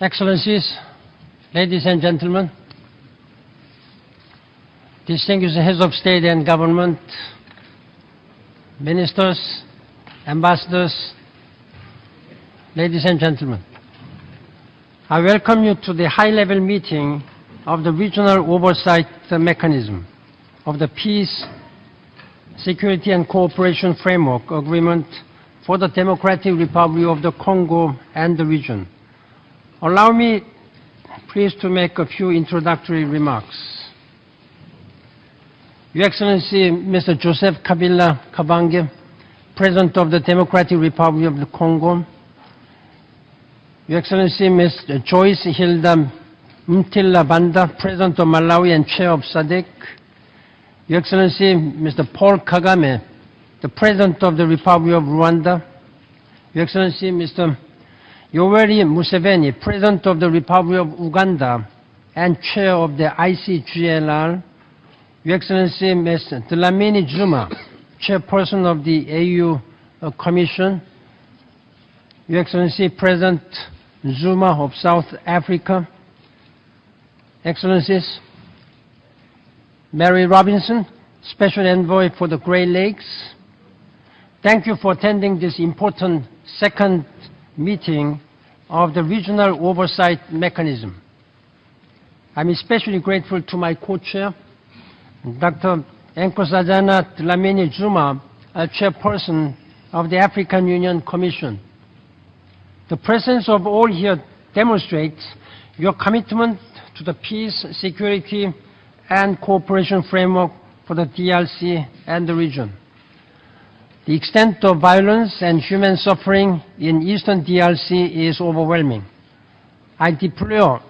Excellencies, ladies and gentlemen, distinguished heads of state and government, ministers, ambassadors, ladies and gentlemen, I welcome you to the high-level meeting of the Regional Oversight Mechanism of the Peace, Security and Cooperation Framework Agreement for the Democratic Republic of the Congo and the region. Allow me, please, to make a few introductory remarks. Your Excellency, Mr. Joseph Kabila Kabange, President of the Democratic Republic of the Congo, Your Excellency, Ms. Joyce Hilda Mtila Banda, President of Malawi and Chair of SADC, Your Excellency, Mr. Paul Kagame, the President of the Republic of Rwanda, Your Excellency, Mr. Yoweri Museveni, President of the Republic of Uganda and Chair of the ICGLR, Your Excellency, Ms. Dlamini Zuma, Chairperson of the AU Commission, Your Excellency, President Zuma of South Africa, Excellencies, Mary Robinson, Special Envoy for the Great Lakes, thank you for attending this important second meeting of the Regional Oversight Mechanism. I'm especially grateful to my co-chair, Dr. Nkosazana Dlamini Zuma, Chairperson of the African Union Commission. The presence of all here demonstrates your commitment to the peace, security, and cooperation framework for the DRC and the region. The extent of violence and human suffering in eastern DRC is overwhelming. I deplore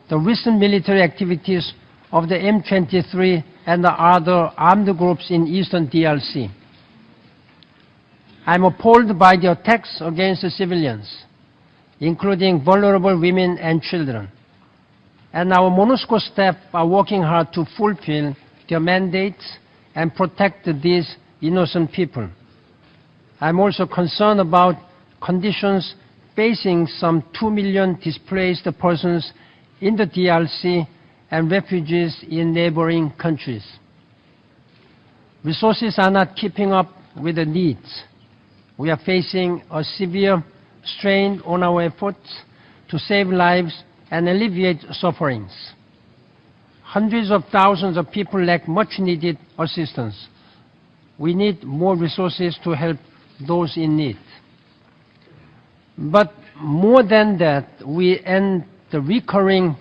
the recent military activities of the M23 and the other armed groups in eastern DRC. I'm appalled by the attacks against the civilians, including vulnerable women and children. And our MONUSCO staff are working hard to fulfill their mandates and protect these innocent people. I'm also concerned about conditions facing some 2 million displaced persons in the DRC and refugees in neighboring countries. Resources are not keeping up with the needs. We are facing a severe strain on our efforts to save lives and alleviate sufferings. Hundreds of thousands of people lack much-needed assistance. We need more resources to help those in need. But more than that, we end the recurring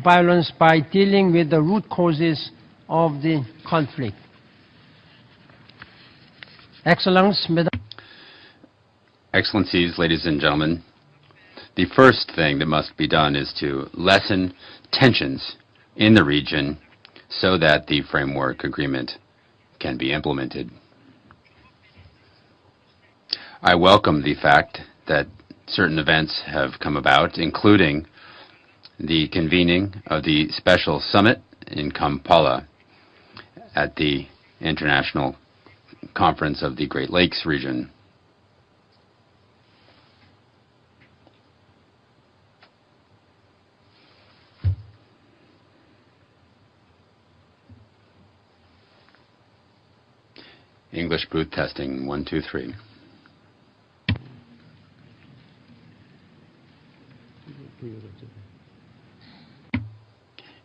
violence by dealing with the root causes of the conflict. Excellencies, ladies and gentlemen, the first thing that must be done is to lessen tensions in the region so that the framework agreement can be implemented. I welcome the fact that certain events have come about, including the convening of the special summit in Kampala at the International Conference of the Great Lakes region. English booth testing, 1, 2, 3.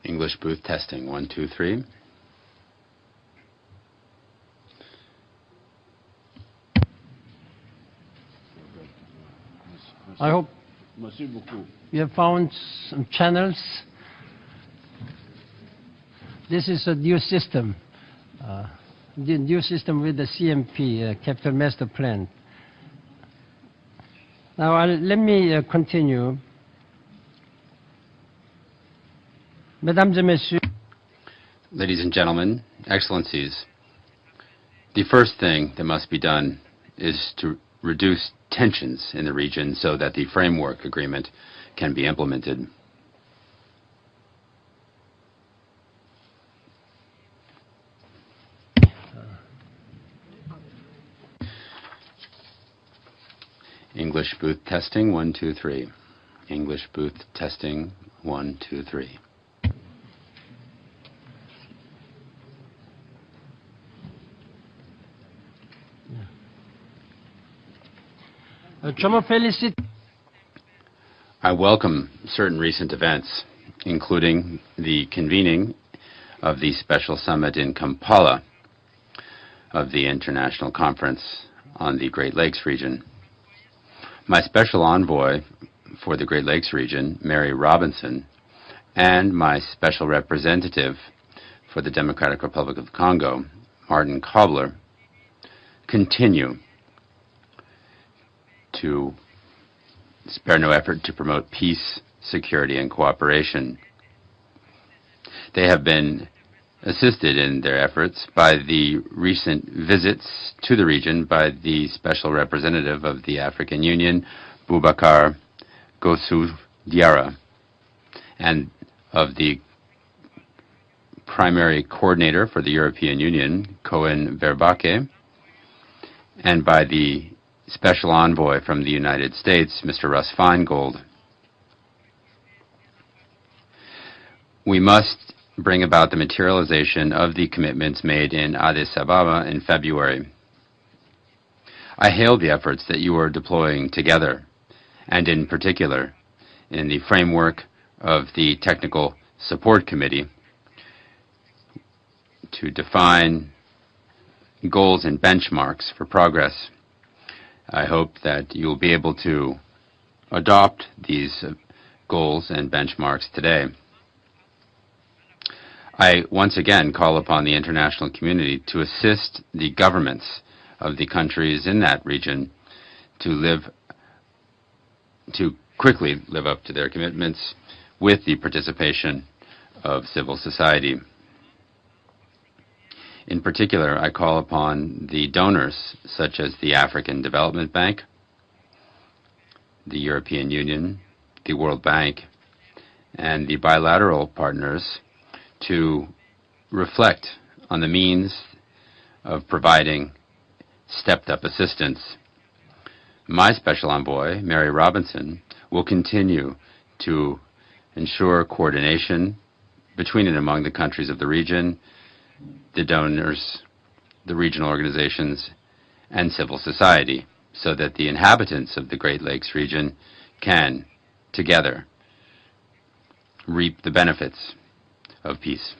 English booth testing, 1, 2, 3. I hope you have found some channels. This is a new system. The new system with the CMP, Capital Master Plan. Now, let me continue. Mesdames et Messieurs, ladies and gentlemen, Excellencies, the first thing that must be done is to reduce tensions in the region so that the framework agreement can be implemented. English booth testing, 1, 2, 3. English booth testing 1, 2, 3. I welcome certain recent events, including the convening of the special summit in Kampala of the International Conference on the Great Lakes region. My special envoy for the Great Lakes region, Mary Robinson, and my special representative for the Democratic Republic of the Congo, Martin Kobler, continue to spare no effort to promote peace, security, and cooperation. They have been assisted in their efforts by the recent visits to the region by the Special Representative of the African Union, Boubacar Gossou Diarra, and of the Primary Coordinator for the European Union, Cohen Verbake, and by the Special Envoy from the United States, Mr. Russ Feingold. We must bring about the materialization of the commitments made in Addis Ababa in February. I hail the efforts that you are deploying together, and in particular, in the framework of the Technical Support Committee, to define goals and benchmarks for progress. I hope that you will be able to adopt these goals and benchmarks today. I once again call upon the international community to assist the governments of the countries in that region to quickly live up to their commitments with the participation of civil society. In particular, I call upon the donors, such as the African Development Bank, the European Union, the World Bank, and the bilateral partners to reflect on the means of providing stepped-up assistance. My special envoy, Mary Robinson, will continue to ensure coordination between and among the countries of the region, the donors, the regional organizations, and civil society, so that the inhabitants of the Great Lakes region can, together, reap the benefits of peace.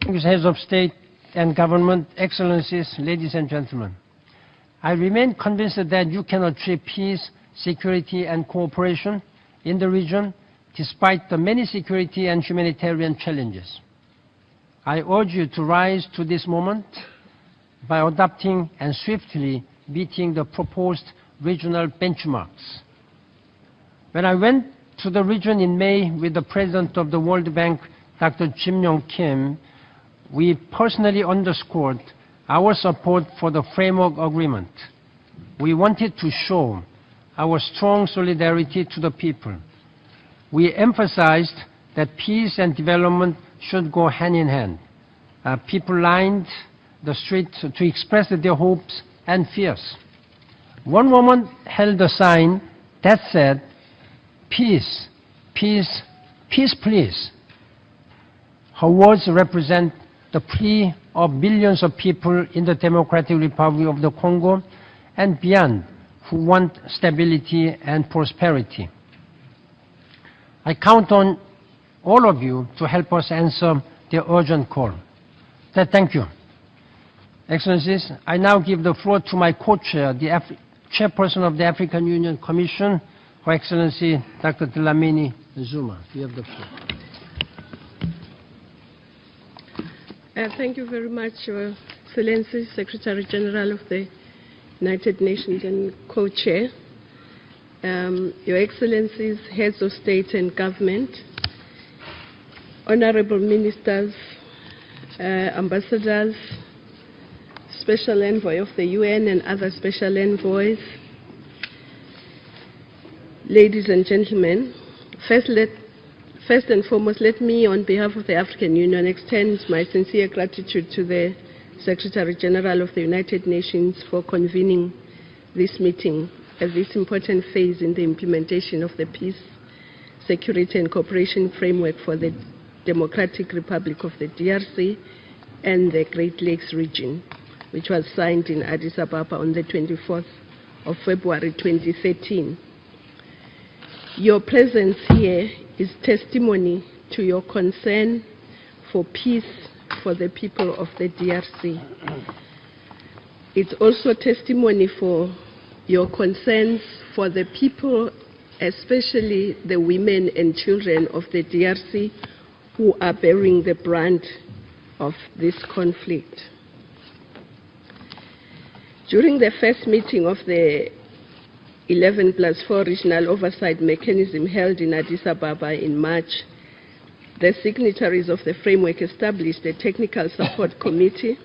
Heads of state and government, excellencies, ladies and gentlemen, I remain convinced that you can achieve peace, security, and cooperation in the region despite the many security and humanitarian challenges. I urge you to rise to this moment by adopting and swiftly meeting the proposed regional benchmarks. When I went to the region in May with the President of the World Bank, Dr. Jim Yong Kim, we personally underscored our support for the framework agreement. We wanted to show our strong solidarity to the people. We emphasized that peace and development should go hand in hand. People lined the streets to express their hopes and fears. One woman held a sign that said, "Peace, peace, peace, please." Her words represent the plea of billions of people in the Democratic Republic of the Congo and beyond who want stability and prosperity. I count on all of you to help us answer the urgent call. Thank you. Excellencies, I now give the floor to my co-chair, the chairperson of the African Union Commission, Her Excellency Dr. Dlamini Zuma. You have the floor. Thank you very much, Your Excellency, Secretary General of the United Nations and co-chair, Your Excellencies, heads of state and government, honorable ministers, ambassadors, special envoy of the UN and other special envoys, ladies and gentlemen, first and foremost, let me, on behalf of the African Union, extend my sincere gratitude to the Secretary General of the United Nations for convening this meeting at this important phase in the implementation of the peace Security and Cooperation Framework for the Democratic Republic of the DRC and the Great Lakes region, which was signed in Addis Ababa on the 24th of February 2013. Your presence here is testimony to your concern for peace for the people of the DRC. It's also testimony for your concerns for the people, especially the women and children of the DRC who are bearing the brunt of this conflict. During the first meeting of the 11+4 Regional Oversight Mechanism held in Addis Ababa in March, the signatories of the framework established a technical support committee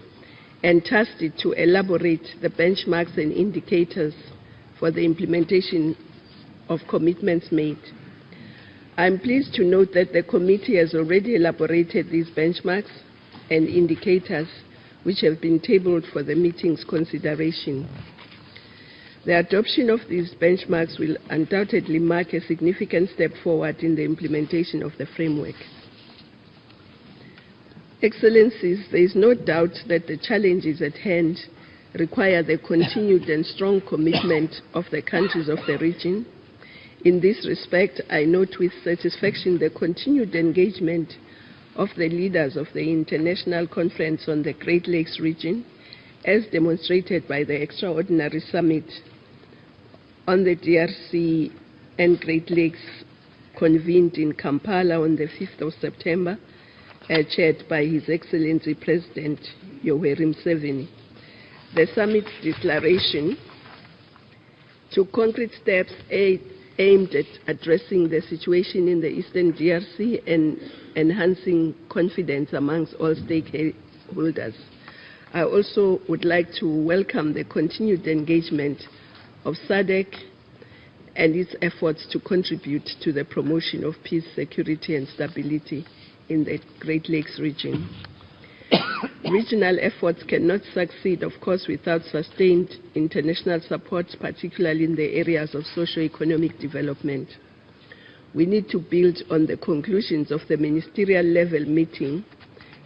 and tasked it to elaborate the benchmarks and indicators for the implementation of commitments made. I'm pleased to note that the committee has already elaborated these benchmarks and indicators which have been tabled for the meeting's consideration. The adoption of these benchmarks will undoubtedly mark a significant step forward in the implementation of the framework. Excellencies, there is no doubt that the challenges at hand require the continued and strong commitment of the countries of the region. In this respect, I note with satisfaction the continued engagement of the leaders of the International Conference on the Great Lakes region, as demonstrated by the extraordinary summit on the DRC and Great Lakes convened in Kampala on the 5th of September, chaired by His Excellency President Yoweri Museveni. The summit's declaration took concrete steps aimed at addressing the situation in the Eastern DRC and enhancing confidence amongst all stakeholders. I also would like to welcome the continued engagement of SADC and its efforts to contribute to the promotion of peace, security, and stability in the Great Lakes region. Regional efforts cannot succeed, of course, without sustained international support, particularly in the areas of socio-economic development. We need to build on the conclusions of the ministerial level meeting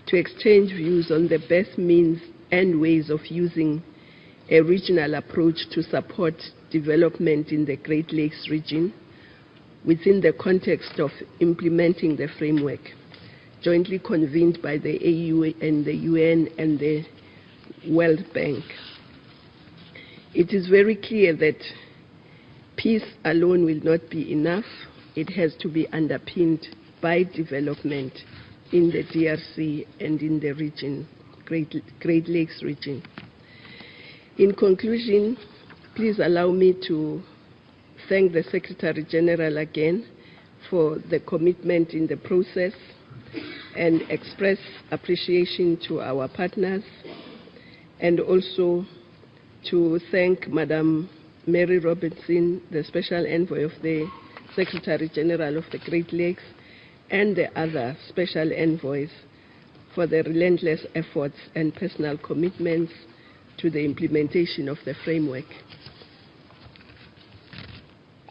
to exchange views on the best means and ways of using a regional approach to support development in the Great Lakes region within the context of implementing the framework, jointly convened by the AU and the UN and the World Bank. It is very clear that peace alone will not be enough. It has to be underpinned by development in the DRC and in the region, Great Lakes region. In conclusion, please allow me to thank the Secretary General again for the commitment in the process and express appreciation to our partners, and also to thank Madam Mary Robinson, the Special Envoy of the Secretary General of the Great Lakes, and the other Special Envoys for their relentless efforts and personal commitments to the implementation of the framework.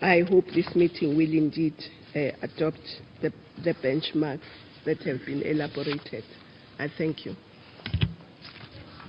I hope this meeting will indeed adopt the benchmarks that have been elaborated. I thank you.